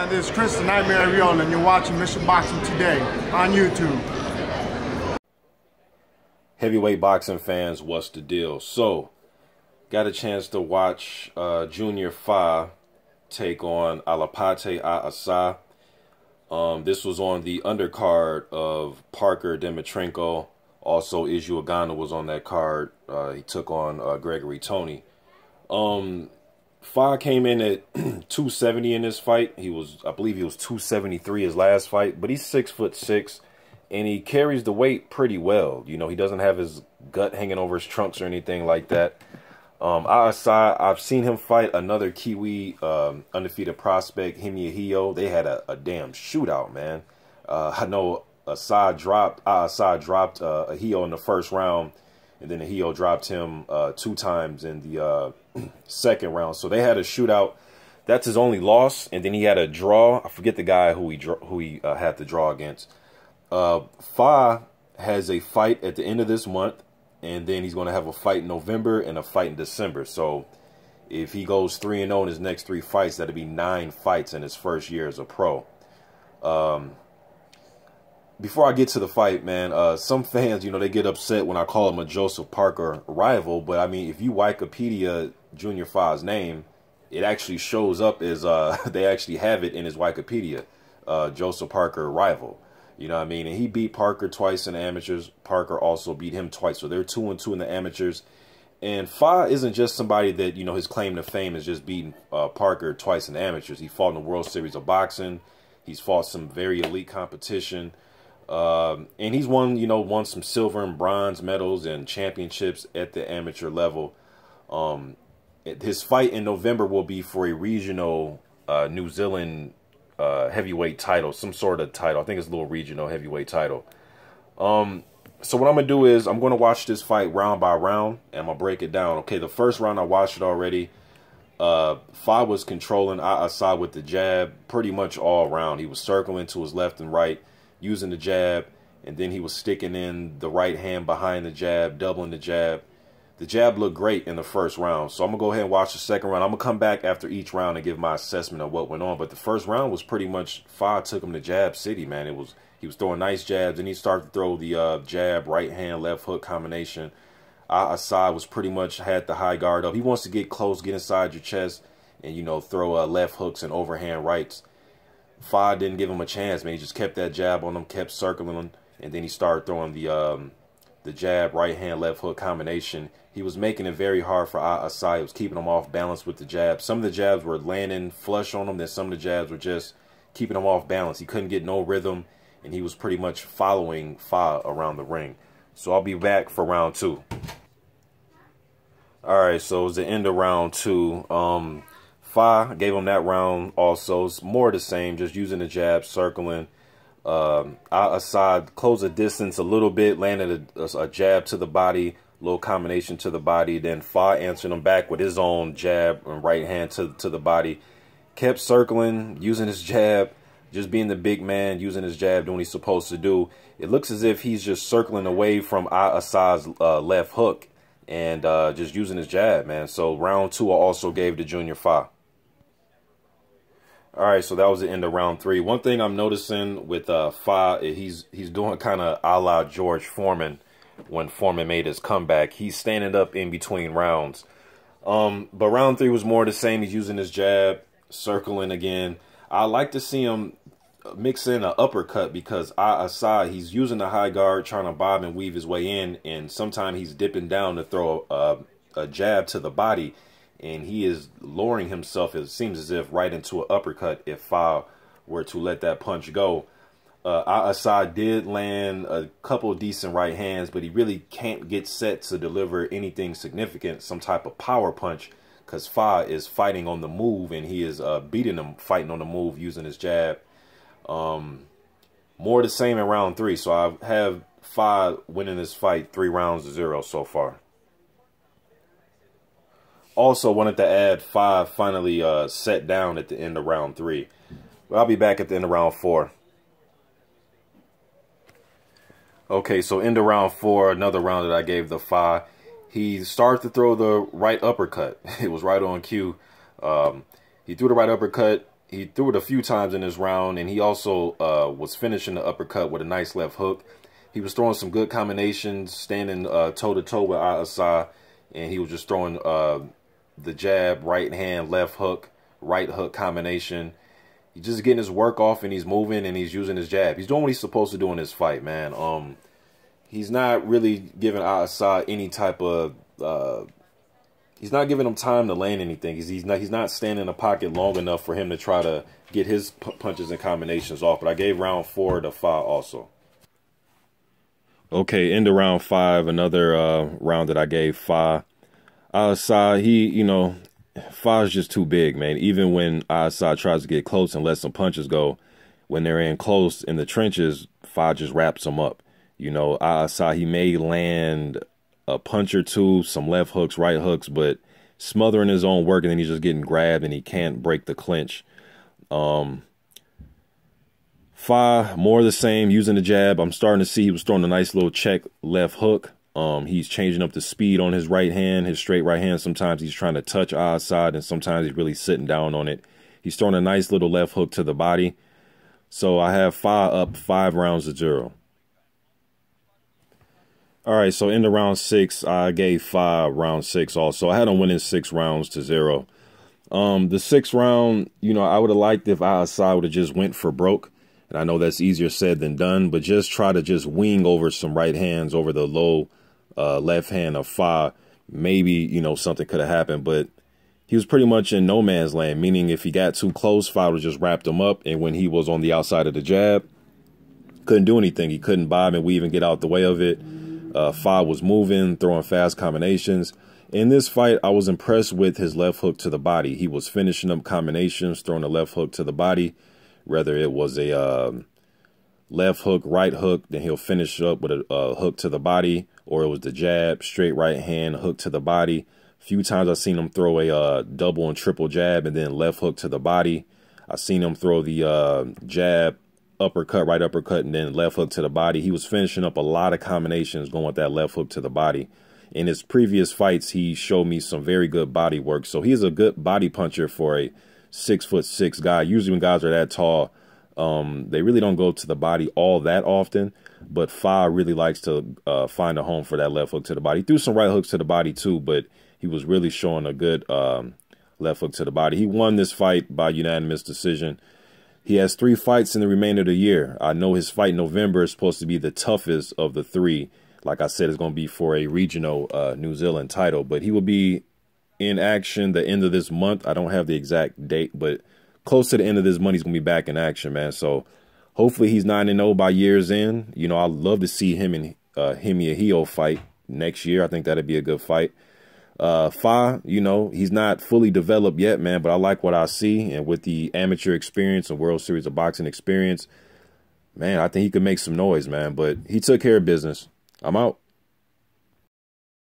this is Chris the Nightmare Riola, and you're watching Mission Boxing Today on YouTube. Heavyweight boxing fans, what's the deal? So, got a chance to watch Junior Fa take on Alapati A'asa. This was on the undercard of Parker DIMITRENKO. Also, Iju Agana was on that card. He took on Gregory Tony. Fa came in at 270 in this fight. I believe he was 273 his last fight, but he's 6'6", and he carries the weight pretty well. You know, he doesn't have his gut hanging over his trunks or anything like that. A'asa, I've seen him fight another Kiwi undefeated prospect, Himia. They had a damn shootout, man. I know A'asa dropped Ahio in the first round, and then Ahio dropped him 2 times in the second round. So they had a shootout. That's his only loss, and then he had a draw. I forget the guy who he had to draw against. Fa has a fight at the end of this month, and then he's going to have a fight in November and a fight in December. So if he goes 3-0 in his next 3 fights, that'll be 9 fights in his first year as a pro. Before I get to the fight, man, some fans, you know, they get upset when I call him a Joseph Parker rival. But, I mean, if you Wikipedia Junior Fa's name, it actually shows up as they actually have it in his Wikipedia, Joseph Parker rival. You know what I mean? And he beat Parker twice in the amateurs. Parker also beat him twice. So they're 2-2 in the amateurs. And Fa isn't just somebody that, you know, his claim to fame is just beating Parker twice in the amateurs. He fought in the World Series of Boxing. He's fought some very elite competition. And he's won some silver and bronze medals and championships at the amateur level. His fight in November will be for a regional New Zealand heavyweight title, some sort of title. I think it's a little regional heavyweight title. So what I'm going to do is I'm going to watch this fight round by round, and I'm going to break it down. Okay, the first round I watched it already. Fa was controlling A'asa with the jab pretty much all round. He was circling to his left and right, using the jab, and then he was sticking in the right hand behind the jab, doubling the jab. The jab looked great in the first round, so I'm going to go ahead and watch the second round. I'm going to come back after each round and give my assessment of what went on, but the first round was pretty much Fa took him to jab city, man. He was throwing nice jabs, and he started to throw the jab, right hand, left hook combination. A'asa was pretty much had the high guard up. He wants to get close, get inside your chest, and, you know, throw left hooks and overhand rights. Fa didn't give him a chance, man. He just kept that jab on him, kept circling him, and then he started throwing the jab, right hand, left hook combination. He was making it very hard for A'asa. He was keeping him off balance with the jab. Some of the jabs were landing flush on him, then some of the jabs were just keeping him off balance. He couldn't get no rhythm, and he was pretty much following Fa around the ring. So I'll be back for round 2. All right, so it was the end of round 2. Fa gave him that round also. It's more the same, just using the jab, circling. A'asa closed the distance a little bit, landed a jab to the body, little combination to the body. Then Fa answered him back with his own jab and right hand to the body. Kept circling, using his jab, just being the big man, using his jab, doing what he's supposed to do. It looks as if he's just circling away from A'asa's left hook and just using his jab, man. So round 2 I also gave to Junior Fa. All right, so that was the end of round 3. One thing I'm noticing with Fa, he's doing kind of a la George Foreman when Foreman made his comeback. He's standing up in between rounds. But round 3 was more the same. He's using his jab, circling again. I like to see him mix in an uppercut because A'asa, he's using the high guard, trying to bob and weave his way in, and sometimes he's dipping down to throw a jab to the body. And he is lowering himself, it seems as if, right into an uppercut if Fa were to let that punch go. A'asa did land a couple of decent right hands, but he really can't get set to deliver anything significant, some type of power punch, because Fa is fighting on the move, and he is beating him, fighting on the move, using his jab. More the same in round 3, so I have Fa winning this fight 3 rounds to 0 so far. Also wanted to add Fa finally sat down at the end of round 3. But I'll be back at the end of round 4. Okay, so end of round 4, another round that I gave the Fa. He started to throw the right uppercut. It was right on cue. He threw the right uppercut. He threw it a few times in this round, and he also was finishing the uppercut with a nice left hook. He was throwing some good combinations, standing toe-to-toe with A'asa, and he was just throwing the jab, right hand, left hook, right hook combination. He's just getting his work off, and he's moving, and he's using his jab. He's doing what he's supposed to do in this fight, man. He's not really giving A'asa any type of... he's not giving him time to land anything. He's not standing in the pocket long enough for him to try to get his punches and combinations off. But I gave round 4 to Fa also. Okay, into round 5, another round that I gave Fa. A'asa, Fa's just too big, man. Even when A'asa tries to get close and let some punches go, when they're in close in the trenches, Fa just wraps him up. A'asa, he may land a punch or two, some left hooks, right hooks, but smothering his own work, and then he's just getting grabbed and he can't break the clinch. Fa, more of the same, using the jab. I'm starting to see he was throwing a nice little check left hook. He's changing up the speed on his right hand, his straight right hand. Sometimes he's trying to touch A'asa, and sometimes he's really sitting down on it. He's throwing a nice little left hook to the body. So I have Fa up 5 rounds to 0. All right, so into round 6, I gave Fa round 6 also. I had him winning 6 rounds to 0. The 6th round, I would have liked if A'asa would have just went for broke. And I know that's easier said than done, but just try to just wing over some right hands over the low left hand of Fa. Maybe, something could have happened, but he was pretty much in no man's land, meaning if he got too close, Fa would have just wrapped him up. And when he was on the outside of the jab, couldn't do anything. He couldn't bob and weave and get out the way of it. Fa was moving, throwing fast combinations. In this fight, I was impressed with his left hook to the body. He was finishing up combinations, throwing a left hook to the body. Whether it was a left hook, right hook, then he'll finish up with a hook to the body, or it was the jab, straight right hand, hook to the body. A few times I've seen him throw a double and triple jab and then left hook to the body. I've seen him throw the jab, uppercut, right uppercut, and then left hook to the body. He was finishing up a lot of combinations going with that left hook to the body. In his previous fights, he showed me some very good body work. So he's a good body puncher for a 6'6" guy. Usually when guys are that tall, they really don't go to the body all that often. But Fa really likes to find a home for that left hook to the body. He threw some right hooks to the body too, but he was really showing a good left hook to the body. He won this fight by unanimous decision. He has 3 fights in the remainder of the year. I know his fight in November is supposed to be the toughest of the 3. Like I said, it's going to be for a regional New Zealand title. But he will be in action the end of this month. I don't have the exact date, but close to the end of this month, he's going to be back in action, man. So hopefully he's 9-0 by year's end. I'd love to see him and Himia fight next year. I think that'd be a good fight. Fa, he's not fully developed yet, man, but I like what I see. And with the amateur experience and World Series of Boxing experience, man, I think he could make some noise, man. But he took care of business. I'm out.